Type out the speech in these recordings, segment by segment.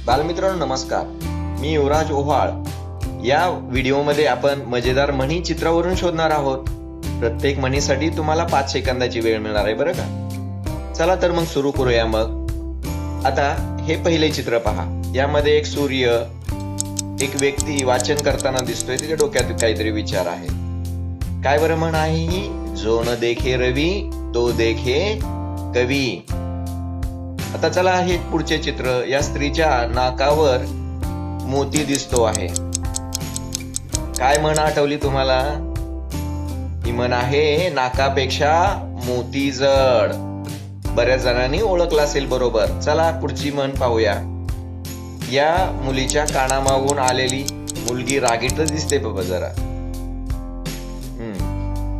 बालमित्रांनो नमस्कार, मी युवराज ओव्हाळ. या व्हिडिओमध्ये आपण मजेदार म्हणी चित्रावरून शोधणार आहोत. प्रत्येक म्हणीसाठी तुम्हाला 5 सेकंदाची वेळ मिळणार आहे बरं का. चला तर मग सुरू करूया. मग आता हे पहिले चित्र पहा. यामध्ये एक सूर्य, एक व्यक्ती वाचन करताना दिसतोय. त्याच्या डोक्यात काहीतरी विचार आहे. काय बरं म्हण आहे ही? जो न देखे रवी तो देखे कवी. आता चला हे पुढचे चित्र. या स्त्रीच्या नाकावर मोती दिसतो आहे. काय म्हण आठवली तुम्हाला? ही म्हण आहे नाकापेक्षा मोती जड. बऱ्याच जणांनी ओळखलं असेल बरोबर. चला पुढची म्हण पाहूया. या मुलीच्या कानामागून आलेली मुलगी रागीट दिसते बाबा जरा.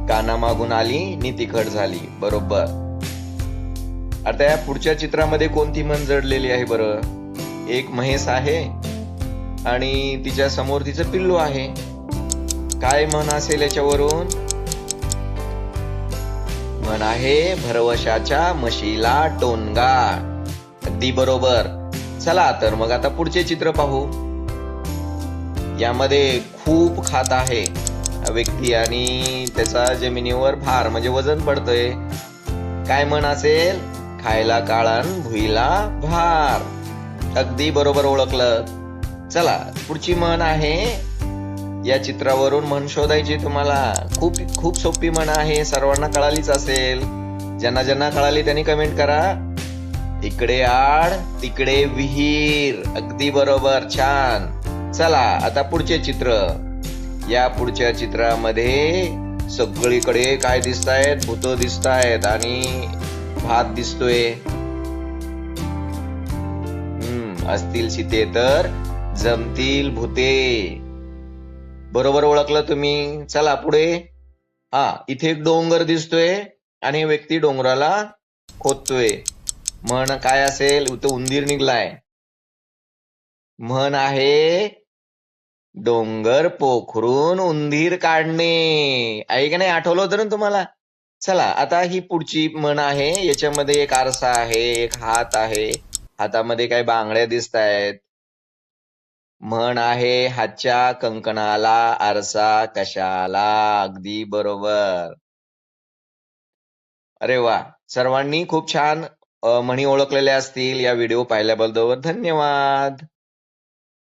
कानामागून आली नि तिखट झाली. बरोबर. आता या पुढच्या चित्रामध्ये कोणती म्हण जडलेली आहे बरं? एक म्हैस आहे आणि तिच्या समोर तिचं पिल्लू आहे. काय म्हण असेल याच्यावरून? म्हण आहे भरवशाच्या म्हशीला टोनगा. अगदी बरोबर. चला तर मग आता पुढचे चित्र पाहू. यामध्ये खूप खात आहे व्यक्ती आणि त्याचा जमिनीवर भार म्हणजे वजन पडतंय. काय म्हण असेल? खायला काळण भुईला भार. अगदी बरोबर ओळखलं. चला पुढची म्हण आहे. या चित्रावरून म्हण शोधायची तुम्हाला. खूप सोपी म्हण आहे. सर्वांना कळालीच असेल. ज्यांना कळाली त्यांनी कमेंट करा. इकडे आड तिकडे विहीर. अगदी बरोबर. छान. चला आता पुढचे चित्र. या पुढच्या चित्रामध्ये सगळीकडे काय दिसतायत? भूत दिसतायत आणि भात दिसतोय. असतील सीते तर जमतील भूते. बरोबर ओळखलं तुम्ही. चला पुढे. इथे एक डोंगर दिसतोय आणि व्यक्ती डोंगराला खोदतोय. म्हण काय असेल? इथं उंदीर निघलाय. म्हण आहे डोंगर पोखरून उंदीर काढणे. आहे का नाही? आठवलं होतं ना तुम्हाला? चला आता ही पुढची म्हण आहे. याच्यामध्ये एक आरसा आहे, एक हात आहे. हातामध्ये काही बांगड्या दिसत आहेत. म्हण आहे हातच्या कंकणाला आरसा कशाला. अगदी बरोबर. अरे वा. सर्वांनी खूप छान म्हणी ओळखलेल्या असतील. या व्हिडिओ पाहिल्याबद्दल धन्यवाद.